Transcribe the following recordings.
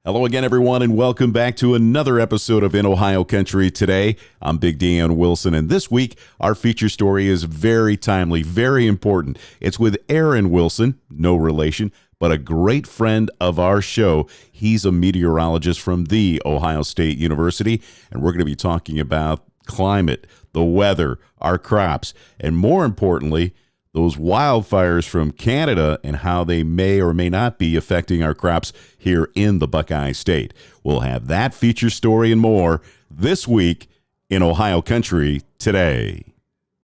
Hello again, everyone, and welcome back to another episode of In Ohio Country Today. I'm Big Dan Wilson, and this week, our feature story is very timely, very important. It's with Aaron Wilson, no relation, but a great friend of our show. He's a meteorologist from The Ohio State University, and we're going to be talking about climate, the weather, our crops, and more importantly, those wildfires from Canada and how they may or may not be affecting our crops here in the Buckeye State. We'll have that feature story and more this week in Ohio Country Today.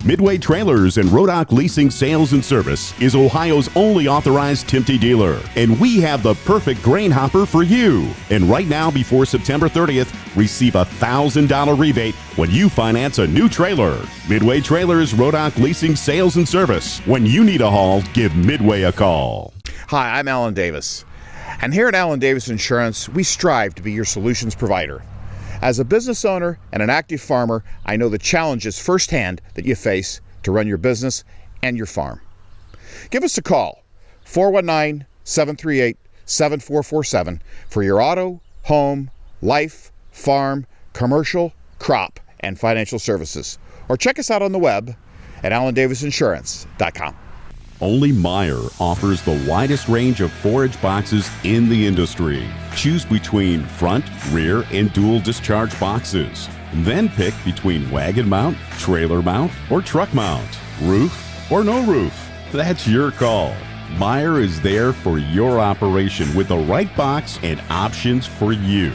Midway Trailers and Rodock Leasing Sales and Service is Ohio's only authorized Timty dealer, and we have the perfect grain hopper for you. And right now, before September 30th, receive a $1,000 rebate when you finance a new trailer. Midway Trailers, Rodock Leasing Sales and Service. When you need a haul, give Midway a call. Hi, I'm Alan Davis, and here at Alan Davis Insurance, we strive to be your solutions provider. As a business owner and an active farmer, I know the challenges firsthand that you face to run your business and your farm. Give us a call, 419-738-7447, for your auto, home, life, farm, commercial, crop, and financial services. Or check us out on the web at allendavisinsurance.com. Only Meyer offers the widest range of forage boxes in the industry. Choose between front, rear, and dual discharge boxes. Then pick between wagon mount, trailer mount, or truck mount, roof or no roof. That's your call. Meyer is there for your operation with the right box and options for you.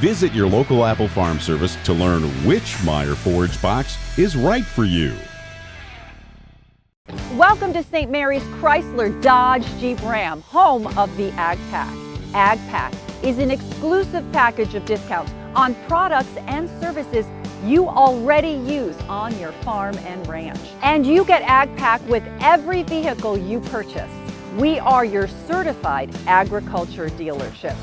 Visit your local Apple Farm Service to learn which Meyer forage box is right for you. Welcome to St. Mary's Chrysler Dodge Jeep Ram, home of the Ag Pack. Ag Pack is an exclusive package of discounts on products and services you already use on your farm and ranch. And you get Ag Pack with every vehicle you purchase. We are your certified agriculture dealership.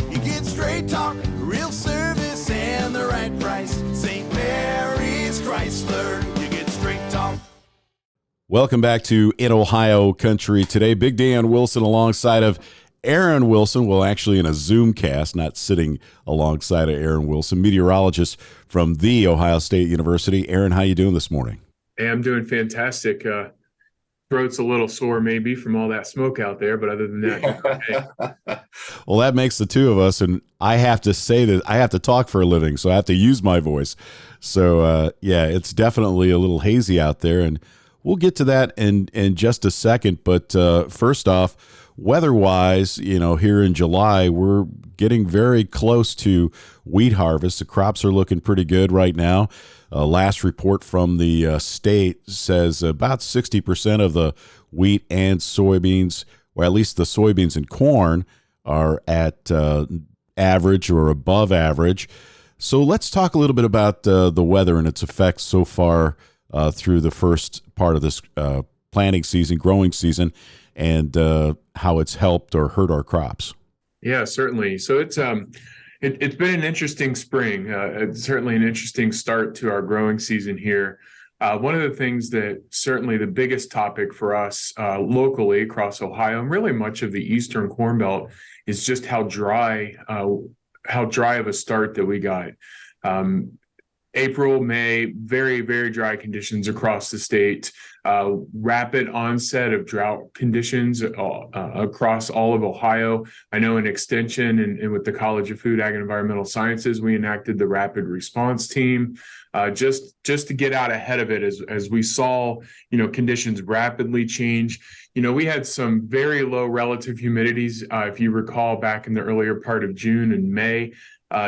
You get straight talk, real service, and the right price. St. Mary's Chrysler, you get straight talk. Welcome back to In Ohio Country Today. Big Dan Wilson alongside of Aaron Wilson. Well, actually in a Zoom cast, not sitting alongside of Aaron Wilson, meteorologist from The Ohio State University. Aaron, how you doing this morning? Hey, I'm doing fantastic. Throat's a little sore maybe from all that smoke out there, but other than that, okay. Well, that makes the two of us, and I have to say that I have to talk for a living, so I have to use my voice. So, yeah, it's definitely a little hazy out there, and we'll get to that in just a second. But first off, weather-wise, here in July, we're getting very close to wheat harvest. The crops are looking pretty good right now. Last report from the state says about 60% of the wheat and soybeans, or at least the soybeans and corn, are at average or above average. So let's talk a little bit about the weather and its effects so far through the first part of this planting season, growing season, and how it's helped or hurt our crops. Yeah, certainly. So it's been an interesting spring. It's certainly an interesting start to our growing season here. One of the things that certainly the biggest topic for us locally across Ohio and really much of the Eastern Corn Belt is just how dry of a start that we got. April, May, very, very dry conditions across the state. Rapid onset of drought conditions across all of Ohio. I know in Extension and with the College of Food, Ag, and Environmental Sciences, we enacted the Rapid Response Team just to get out ahead of it as we saw, conditions rapidly change. We had some very low relative humidities, if you recall, back in the earlier part of June and May.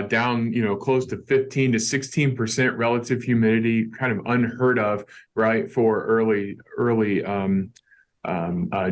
Down, close to 15 to 16% relative humidity, kind of unheard of, right, for early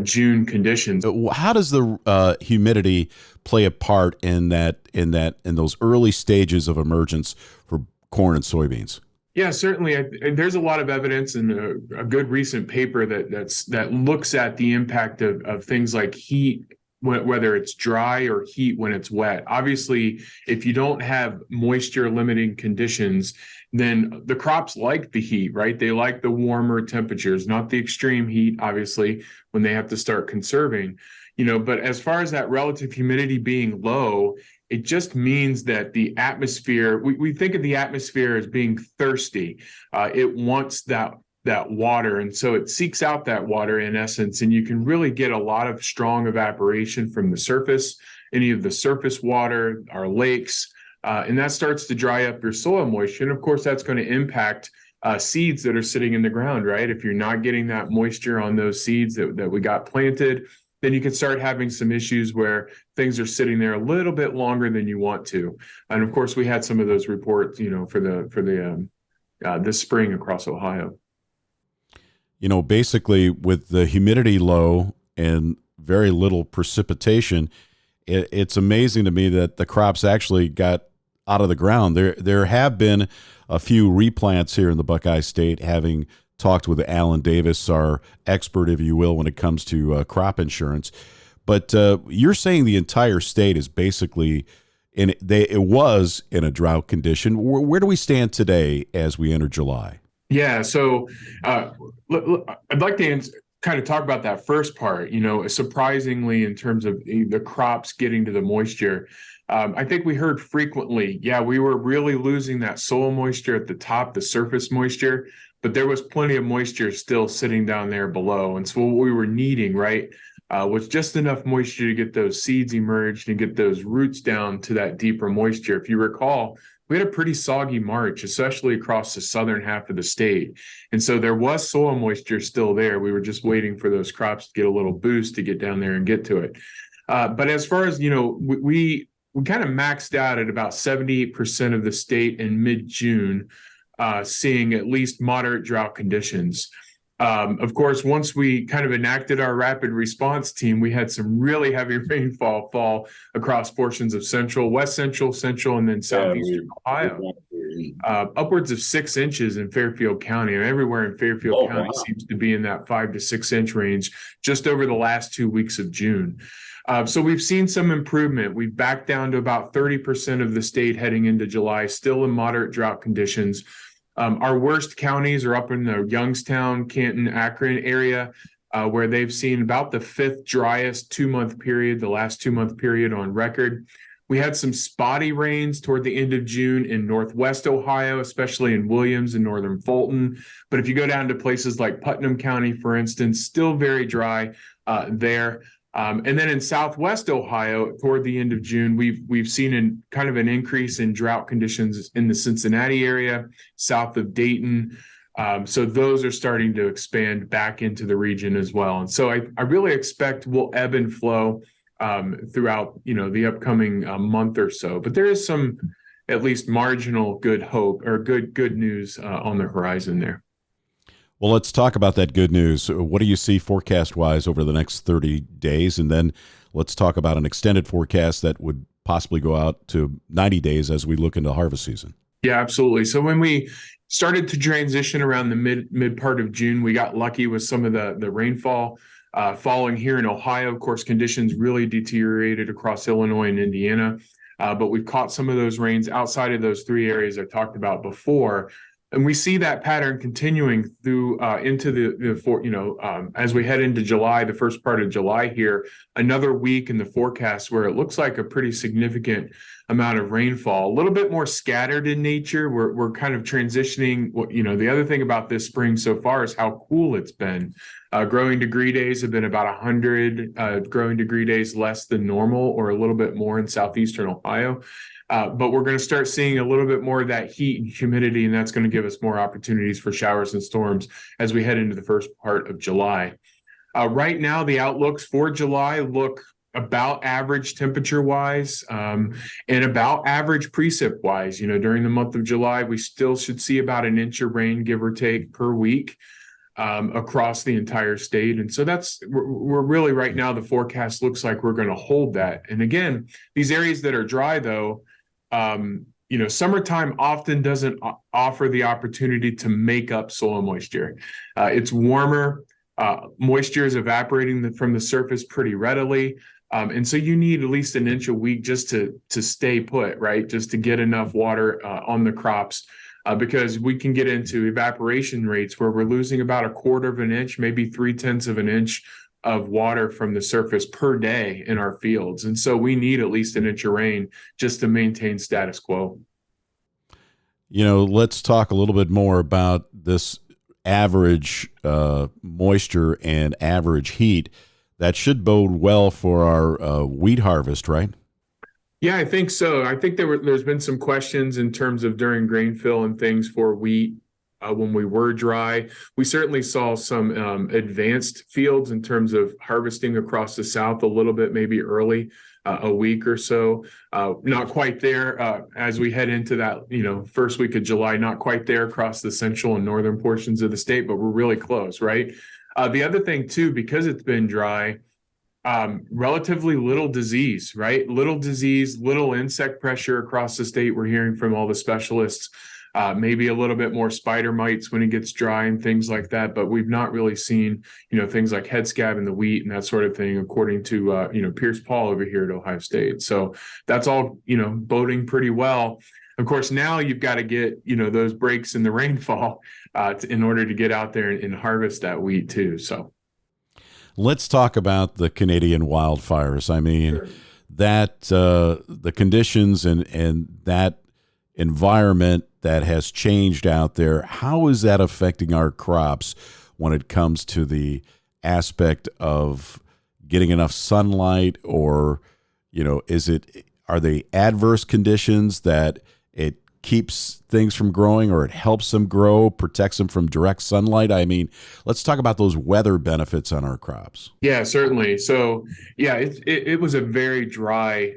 June conditions. How does the humidity play a part in those early stages of emergence for corn and soybeans? Yeah, certainly. There's a lot of evidence in a good recent paper that looks at the impact of things like heat, whether it's dry or heat when it's wet. Obviously, if you don't have moisture limiting conditions, then the crops like the heat, right? They like the warmer temperatures, not the extreme heat, obviously, when they have to start conserving. But as far as that relative humidity being low, it just means that the atmosphere, we think of the atmosphere as being thirsty. It wants that water, and so it seeks out that water in essence, and you can really get a lot of strong evaporation from the surface, any of the surface water, our lakes, and that starts to dry up your soil moisture. And of course, that's going to impact seeds that are sitting in the ground, right? If you're not getting that moisture on those seeds that we got planted, then you can start having some issues where things are sitting there a little bit longer than you want to. And of course, we had some of those reports, for the this spring across Ohio. Basically with the humidity low and very little precipitation, it's amazing to me that the crops actually got out of the ground. There have been a few replants here in the Buckeye State, having talked with Alan Davis, our expert, if you will, when it comes to crop insurance. But you're saying the entire state is basically it was in a drought condition. Where do we stand today as we enter July? Yeah, so I'd like to kind of talk about that first part. Surprisingly, in terms of the crops getting to the moisture, I think we heard frequently, we were really losing that soil moisture at the top, the surface moisture, but there was plenty of moisture still sitting down there below. And so what we were needing, right, was just enough moisture to get those seeds emerged and get those roots down to that deeper moisture. If you recall, we had a pretty soggy March, especially across the southern half of the state. And so there was soil moisture still there. We were just waiting for those crops to get a little boost to get down there and get to it. But as far as, we kind of maxed out at about 78% of the state in mid-June, seeing at least moderate drought conditions. Of course, once we kind of enacted our rapid response team, we had some really heavy rainfall fall across portions of West Central, and then southeastern Ohio. Upwards of 6 inches in Fairfield County, and everywhere in Fairfield County seems to be in that 5 to 6 inch range just over the last 2 weeks of June. So we've seen some improvement. We've backed down to about 30% of the state heading into July, still in moderate drought conditions. Our worst counties are up in the Youngstown, Canton, Akron area, where they've seen about the 5th driest 2-month period, the last 2-month period on record. We had some spotty rains toward the end of June in Northwest Ohio, especially in Williams and northern Fulton. But if you go down to places like Putnam County, for instance, still very dry there. And then in Southwest Ohio, toward the end of June, we've seen kind of an increase in drought conditions in the Cincinnati area, south of Dayton. So those are starting to expand back into the region as well. And so I really expect we'll ebb and flow throughout the upcoming month or so. But there is some at least marginal good hope or good news on the horizon there. Well, let's talk about that good news. What do you see forecast-wise over the next 30 days? And then let's talk about an extended forecast that would possibly go out to 90 days as we look into harvest season. Yeah, absolutely. So when we started to transition around the mid part of June, we got lucky with some of the rainfall falling here in Ohio. Of course, conditions really deteriorated across Illinois and Indiana, but we've caught some of those rains outside of those 3 areas I talked about before. And we see that pattern continuing through into as we head into July, the first part of July here, another week in the forecast where it looks like a pretty significant amount of rainfall, a little bit more scattered in nature. We're kind of transitioning. The other thing about this spring so far is how cool it's been. Growing degree days have been about 100 growing degree days less than normal, or a little bit more in southeastern Ohio. But we're going to start seeing a little bit more of that heat and humidity, and that's going to give us more opportunities for showers and storms as we head into the first part of July. Right now, the outlooks for July look about average temperature-wise and about average precip-wise. During the month of July, we still should see about 1 inch of rain, give or take, per week across the entire state. And so we're really right now, the forecast looks like we're going to hold that. And again, these areas that are dry, though, summertime often doesn't offer the opportunity to make up soil moisture. It's warmer, moisture is evaporating from the surface pretty readily. And so you need at least 1 inch a week just to stay put, right? Just to get enough water on the crops, because we can get into evaporation rates where we're losing about 1/4 of an inch, maybe 3/10 of an inch of water from the surface per day in our fields. And so we need at least an inch of rain just to maintain status quo. Let's talk a little bit more about this average moisture and average heat. That should bode well for our wheat harvest, right? Yeah, I think so. I think there's been some questions in terms of during grain fill and things for wheat when we were dry. We certainly saw some advanced fields in terms of harvesting across the South a little bit, maybe early, a week or so. Not quite there as we head into that, first week of July, not quite there across the central and northern portions of the state, but we're really close, right? The other thing too, because it's been dry, relatively little disease, right? Little disease, little insect pressure across the state. We're hearing from all the specialists, maybe a little bit more spider mites when it gets dry and things like that. But we've not really seen, things like head scab in the wheat and that sort of thing, according to, Pierce Paul over here at Ohio State. So that's all, boding pretty well. Of course, now you've got to get, those breaks in the rainfall in order to get out there and harvest that wheat too. So. Let's talk about the Canadian wildfires. I mean, Sure. that the conditions and that environment that has changed out there, how is that affecting our crops when it comes to the aspect of getting enough sunlight, or, are they adverse conditions that it keeps things from growing, or it helps them grow, protects them from direct sunlight? I mean, let's talk about those weather benefits on our crops. Yeah, certainly. So, yeah, it was a very dry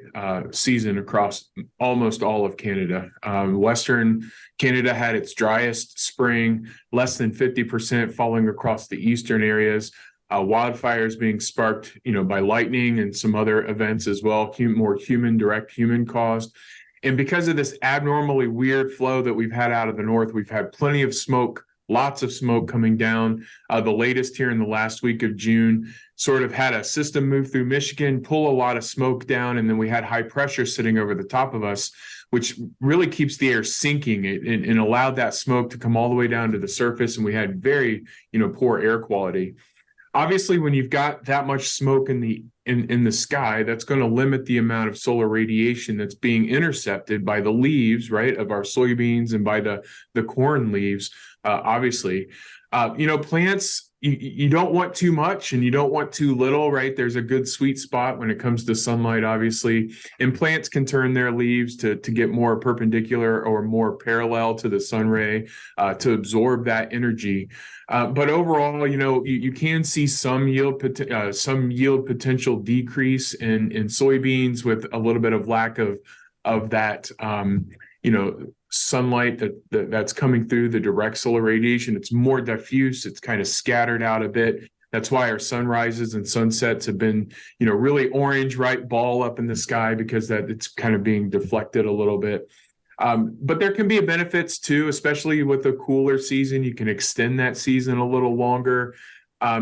season across almost all of Canada. Western Canada had its driest spring, less than 50% falling across the eastern areas. Wildfires being sparked, by lightning and some other events as well, more direct human caused. And because of this abnormally weird flow that we've had out of the north, we've had plenty of smoke, lots of smoke coming down. The latest here in the last week of June sort of had a system move through Michigan, pull a lot of smoke down, and then we had high pressure sitting over the top of us, which really keeps the air sinking and allowed that smoke to come all the way down to the surface. And we had very, poor air quality. Obviously, when you've got that much smoke in the sky, that's going to limit the amount of solar radiation that's being intercepted by the leaves, right, of our soybeans and by the corn leaves, obviously. Plants, you don't want too much and you don't want too little, right? There's a good sweet spot when it comes to sunlight, obviously. And plants can turn their leaves to get more perpendicular or more parallel to the sun ray to absorb that energy. But overall, you can see some yield potential decrease in soybeans with a little bit of lack of that, sunlight that's coming through the direct solar radiation. It's more diffuse. It's kind of scattered out a bit. That's why our sunrises and sunsets have been, really orange, right, ball up in the sky, because that it's kind of being deflected a little bit. But there can be benefits too, especially with a cooler season. You can extend that season a little longer.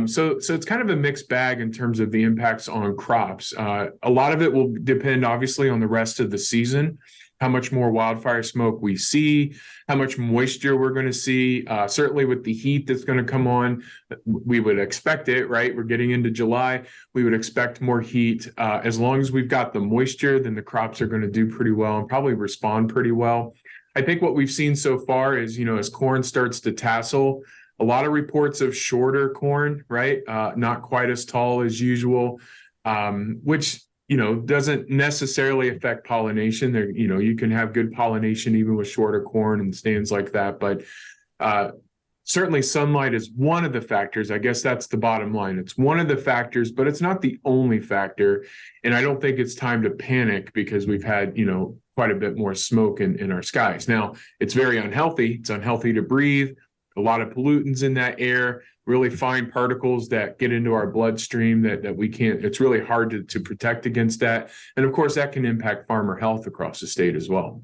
So it's kind of a mixed bag in terms of the impacts on crops. A lot of it will depend, obviously, on the rest of the season, how much more wildfire smoke we see, how much moisture we're going to see. Certainly with the heat that's going to come on, we would expect it, right? We're getting into July. We would expect more heat. As long as we've got the moisture, then the crops are going to do pretty well and probably respond pretty well. I think what we've seen so far is, as corn starts to tassel, a lot of reports of shorter corn, right? Not quite as tall as usual, which doesn't necessarily affect pollination. There, you can have good pollination even with shorter corn and stands like that. But certainly sunlight is one of the factors. I guess that's the bottom line. It's one of the factors, but it's not the only factor. And I don't think it's time to panic because we've had, quite a bit more smoke in our skies. Now, it's very unhealthy. It's unhealthy to breathe. A lot of pollutants in that air, really fine particles that get into our bloodstream that we can't, it's really hard to protect against that. And of course, that can impact farmer health across the state as well.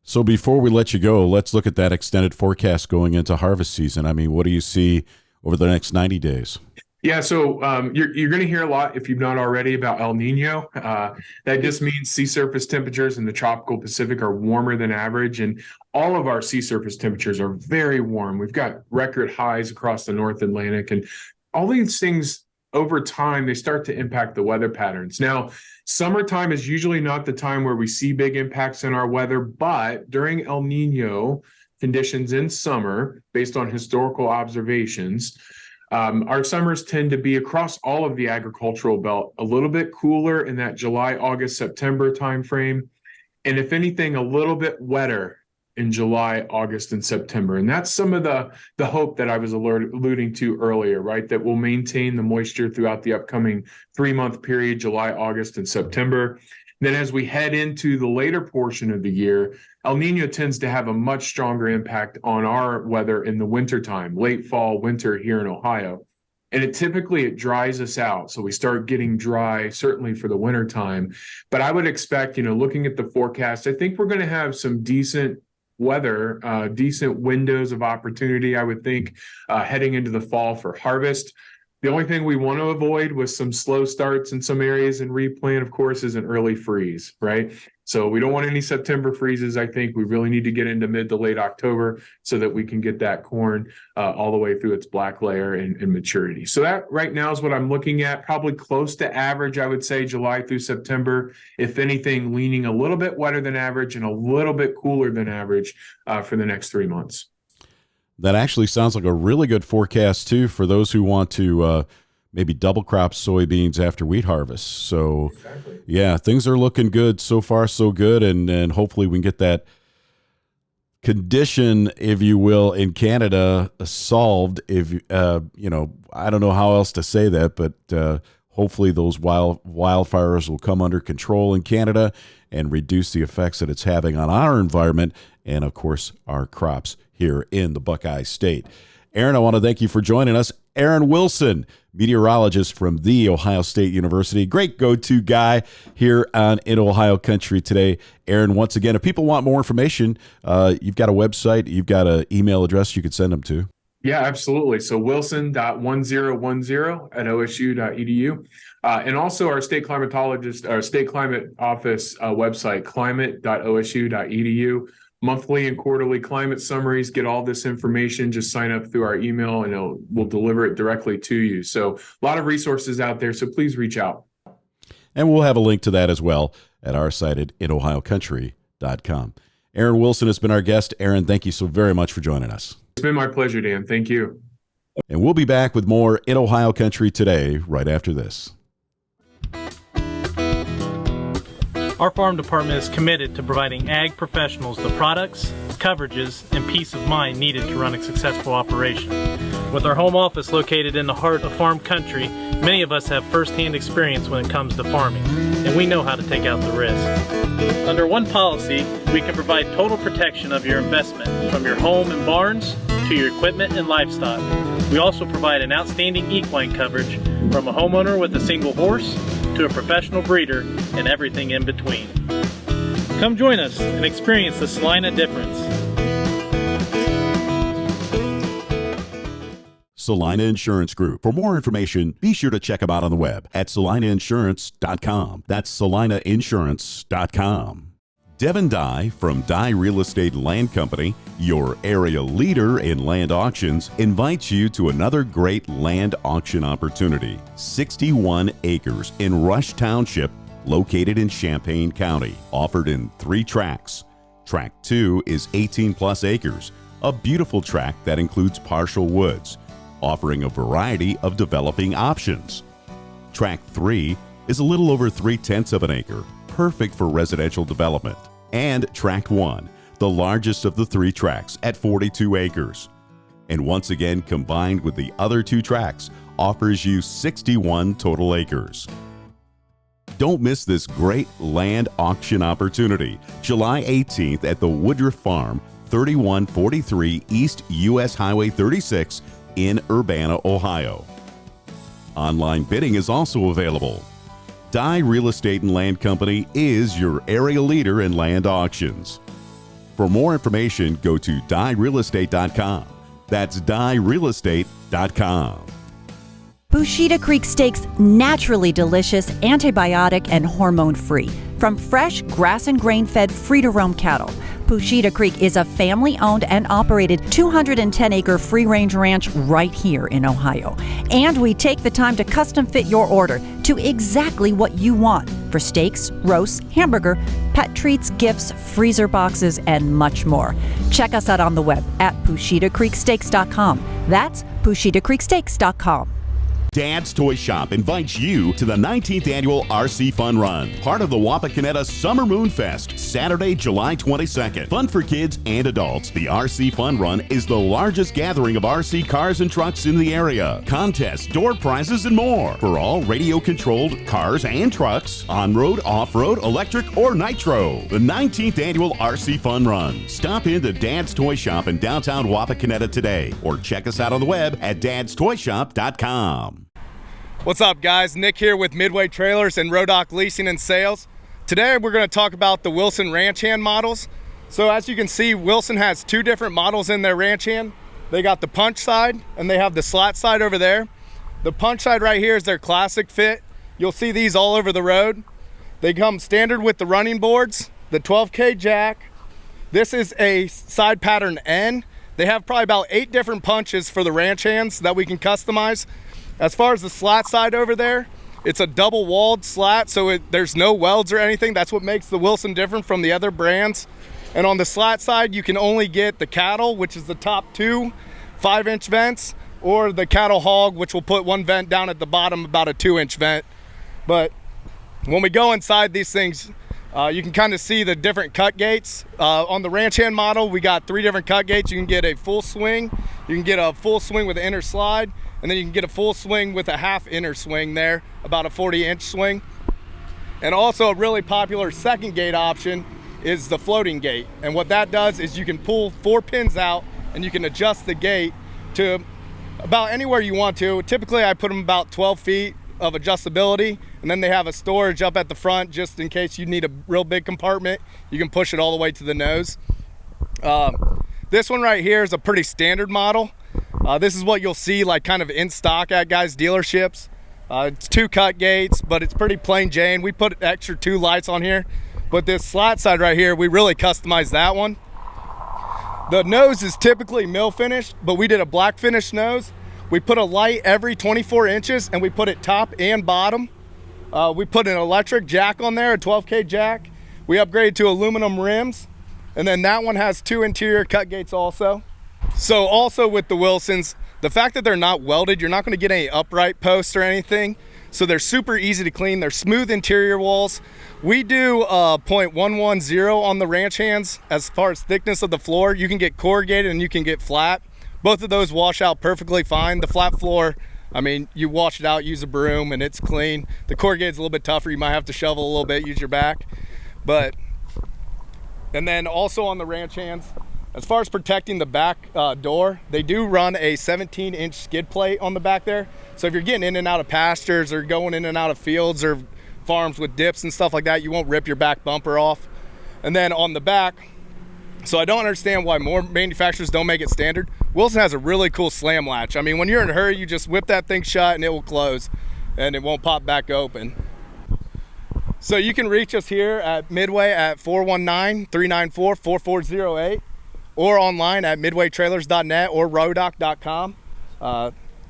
So before we let you go, let's look at that extended forecast going into harvest season. I mean, what do you see over the next 90 days? Yeah, so you're going to hear a lot, if you've not already, about El Nino. That just means sea surface temperatures in the tropical Pacific are warmer than average, and all of our sea surface temperatures are very warm. We've got record highs across the North Atlantic, and all these things over time, they start to impact the weather patterns. Now, summertime is usually not the time where we see big impacts in our weather, but during El Nino conditions in summer, based on historical observations, our summers tend to be across all of the agricultural belt a little bit cooler in that July, August, September timeframe. And if anything, a little bit wetter in July, August, and September. And that's some of the hope that I was alluding to earlier, right? That we'll maintain the moisture throughout the upcoming 3-month period, July, August, and September. Then as we head into the later portion of the year, El Nino tends to have a much stronger impact on our weather in the wintertime, late fall, winter here in Ohio. And it dries us out. So we start getting dry, certainly for the wintertime. But I would expect, looking at the forecast, I think we're going to have some decent weather, decent windows of opportunity, I would think, heading into the fall for harvest. The only thing we want to avoid with some slow starts in some areas and replant, of course, is an early freeze, right? So we don't want any September freezes. I think we really need to get into mid to late October so that we can get that corn all the way through its black layer and maturity. So that right now is what I'm looking at, probably close to average, I would say, July through September. If anything, leaning a little bit wetter than average and a little bit cooler than average for the next 3 months. That actually sounds like a really good forecast, too, for those who want to maybe double crop soybeans after wheat harvest. So, exactly. Yeah, things are looking good. So far, so good. And hopefully we can get that condition, if you will, in Canada solved. If I don't know how else to say that, but hopefully those wildfires will come under control in Canada and reduce the effects that it's having on our environment and, of course, our crops here in the Buckeye State. Aaron, I want to thank you for joining us. Aaron Wilson, meteorologist from The Ohio State University. Great go-to guy here on In Ohio Country today. Aaron, once again, if people want more information, you've got a website, you've got an email address you could send them to. Yeah, absolutely. So wilson.1010@osu.edu. And also our state climate office website, climate.osu.edu. Monthly and quarterly climate summaries, get all this information. Just sign up through our email and we'll deliver it directly to you. So a lot of resources out there. So please reach out. And we'll have a link to that as well at our site at inohiocountry.com. Aaron Wilson has been our guest. Aaron, thank you so very much for joining us. It's been my pleasure, Dan. Thank you. And we'll be back with more In Ohio Country today, right after this. Our farm department is committed to providing ag professionals the products, coverages, and peace of mind needed to run a successful operation. With our home office located in the heart of farm country, many of us have first-hand experience when it comes to farming, and we know how to take out the risk. Under one policy, we can provide total protection of your investment, from your home and barns to your equipment and livestock. We also provide an outstanding equine coverage from a homeowner with a single horse to a professional breeder and everything in between. Come join us and experience the Salina difference. Salina Insurance Group. For more information, be sure to check them out on the web at salinainsurance.com. That's salinainsurance.com. Devin Dye from Dye Real Estate Land Company, your area leader in land auctions, invites you to another great land auction opportunity. 61 acres in Rush Township, located in Champaign County, offered in 3 tracts. Tract 2 is 18 plus acres, a beautiful tract that includes partial woods, offering a variety of developing options. Tract 3 is a little over 3/10 of an acre, perfect for residential development. And Tract 1, the largest of the 3 tracts at 42 acres. And once again, combined with the other 2 tracts, offers you 61 total acres. Don't miss this great land auction opportunity, July 18th at the Woodruff Farm, 3143 East US Highway 36 in Urbana, Ohio. Online bidding is also available. Dye Real Estate and Land Company is your area leader in land auctions. For more information, go to dyerealestate.com. That's dyerealestate.com. Bushita Creek Steaks, naturally delicious, antibiotic, and hormone-free. From fresh, grass and grain-fed, free-to-roam cattle. Pusheta Creek is a family-owned and operated 210-acre free-range ranch right here in Ohio. And we take the time to custom fit your order to exactly what you want for steaks, roasts, hamburger, pet treats, gifts, freezer boxes, and much more. Check us out on the web at PushetaCreekSteaks.com. That's PushetaCreekSteaks.com. Dad's Toy Shop invites you to the 19th annual RC Fun Run, part of the Wapakoneta Summer Moon Fest, Saturday, July 22nd. Fun for kids and adults. The RC Fun Run is the largest gathering of RC cars and trucks in the area. Contests, door prizes, and more for all radio-controlled cars and trucks, on-road, off-road, electric, or nitro. The 19th annual RC Fun Run. Stop into Dad's Toy Shop in downtown Wapakoneta today, or check us out on the web at dadstoyshop.com. What's up, guys? Nick here with Midway Trailers and Rodock Leasing and Sales. Today we're going to talk about the Wilson Ranch Hand models. So as you can see, Wilson has two different models in their ranch hand. They got the punch side and they have the slat side over there. The punch side right here is their classic fit. You'll see these all over the road. They come standard with the running boards, the 12K jack. This is a side pattern N. They have probably about 8 different punches for the ranch hands that we can customize. As far as the slat side over there, it's a double walled slat, so there's no welds or anything. That's what makes the Wilson different from the other brands. And on the slat side, you can only get the cattle, which is the top 2 5-inch vents, or the cattle hog, which will put one vent down at the bottom, about a 2-inch vent. But when we go inside these things, you can kind of see the different cut gates. On the ranch hand model, we got 3 different cut gates. You can get a full swing, you can get a full swing with an inner slide, and then you can get a full swing with a half inner swing there, about a 40-inch swing. And also a really popular second gate option is the floating gate. And what that does is you can pull 4 pins out and you can adjust the gate to about anywhere you want to. Typically I put them about 12 feet of adjustability, and then they have a storage up at the front just in case you need a real big compartment. You can push it all the way to the nose. This one right here is a pretty standard model. This is what you'll see like kind of in stock at guys' dealerships. It's 2 cut gates, but it's pretty plain Jane. We put extra 2 lights on here, but this slat side right here, we really customized that one. The nose is typically mill finished, but we did a black finish nose. We put a light every 24 inches and we put it top and bottom. We put an electric jack on there, a 12K jack. We upgraded to aluminum rims, and then that one has 2 interior cut gates also. So also with the Wilsons, the fact that they're not welded, you're not going to get any upright posts or anything. So they're super easy to clean. They're smooth interior walls. We do 0.110 on the ranch hands as far as thickness of the floor. You can get corrugated and you can get flat. Both of those wash out perfectly fine. The flat floor, I mean, you wash it out, use a broom, and it's clean. The corrugated's a little bit tougher. You might have to shovel a little bit, use your back. And then also on the ranch hands, as far as protecting the back door, they do run a 17-inch skid plate on the back there. So if you're getting in and out of pastures or going in and out of fields or farms with dips and stuff like that, you won't rip your back bumper off. And then on the back, so I don't understand why more manufacturers don't make it standard. Wilson has a really cool slam latch. I mean, when you're in a hurry, you just whip that thing shut and it will close and it won't pop back open. So you can reach us here at Midway at 419-394-4408. or online at midwaytrailers.net or rodock.com.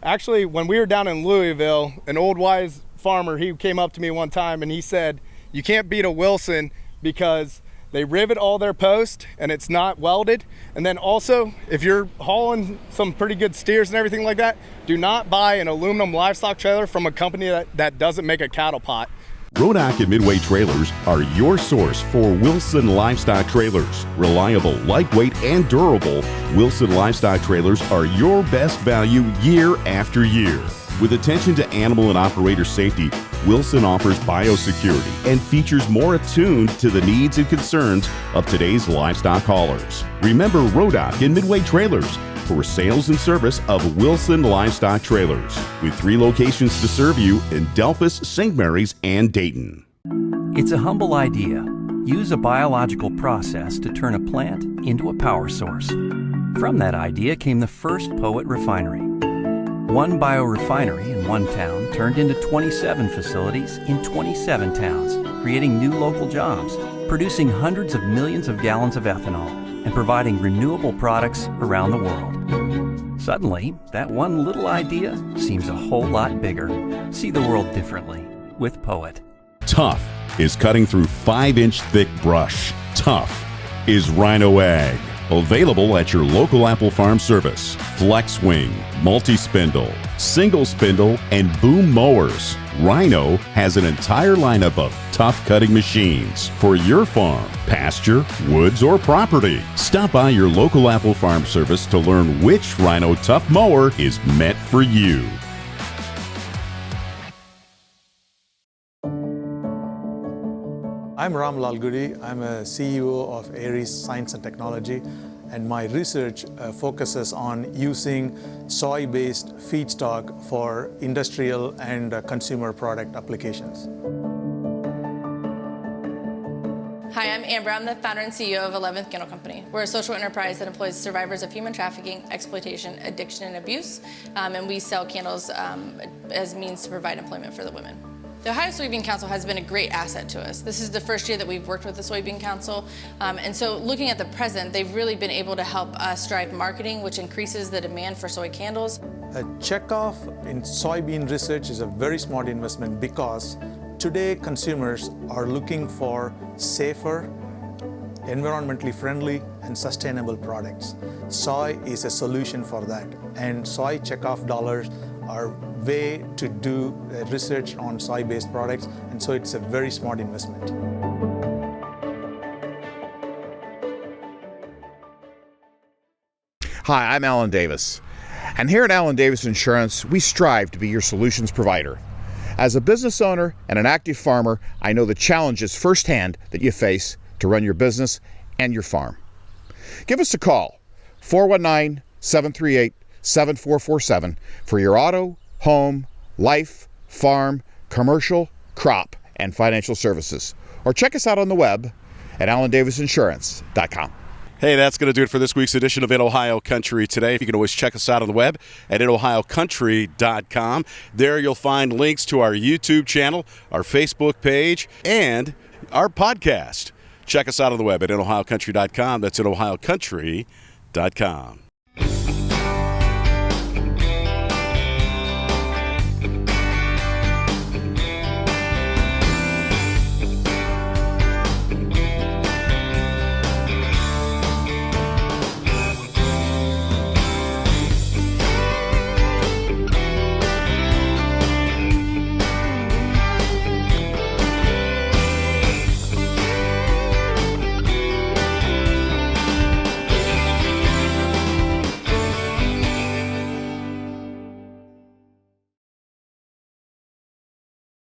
Actually, when we were down in Louisville, an old wise farmer, he came up to me one time and he said, you can't beat a Wilson because they rivet all their posts and it's not welded. And then also, if you're hauling some pretty good steers and everything like that, do not buy an aluminum livestock trailer from a company that doesn't make a cattle pot. Rodock and Midway Trailers are your source for Wilson livestock trailers. Reliable, lightweight, and durable, Wilson livestock trailers are your best value year after year. With attention to animal and operator safety, Wilson offers biosecurity and features more attuned to the needs and concerns of today's livestock haulers. Remember Rodock and Midway Trailers for sales and service of Wilson livestock trailers, with 3 locations to serve you in Delphus, St. Mary's, and Dayton. It's a humble idea. Use a biological process to turn a plant into a power source. From that idea came the first Poet Refinery. One biorefinery in one town turned into 27 facilities in 27 towns, creating new local jobs. producing hundreds of millions of gallons of ethanol and providing renewable products around the world. Suddenly, that one little idea seems a whole lot bigger. See the world differently with Poet. Tough is cutting through 5-inch thick brush. Tough is Rhino Ag. Available at your local Apple Farm service. Flex Swing, multi-spindle, single spindle, and boom mowers. Rhino has an entire lineup of tough cutting machines for your farm, pasture, woods, or property. Stop by your local Apple Farm service to learn which Rhino Tough Mower is meant for you. I'm Ram Lalgudi. I'm a CEO of Aries Science and Technology, and my research focuses on using soy-based feedstock for industrial and consumer product applications. Hi, I'm Amber. I'm the founder and CEO of 11th Kennel Company. We're a social enterprise that employs survivors of human trafficking, exploitation, addiction, and abuse, and we sell candles as means to provide employment for the women. The Ohio Soybean Council has been a great asset to us. This is the first year that we've worked with the Soybean Council, and so looking at the present, they've really been able to help us drive marketing, which increases the demand for soy candles. A checkoff in soybean research is a very smart investment because today consumers are looking for safer, environmentally friendly, and sustainable products. Soy is a solution for that, and soy checkoff dollars are way to do research on soy-based products, and so it's a very smart investment. Hi, I'm Alan Davis, and here at Alan Davis Insurance, we strive to be your solutions provider. As a business owner and an active farmer, I know the challenges firsthand that you face to run your business and your farm. Give us a call, 419-738-7447 for your auto, home, life, farm, commercial, crop, and financial services. Or check us out on the web at AlanDavisInsurance.com. Hey, that's going to do it for this week's edition of In Ohio Country Today. You can always check us out on the web at InOhioCountry.com. There you'll find links to our YouTube channel, our Facebook page, and our podcast. Check us out on the web at InOhioCountry.com. That's InOhioCountry.com.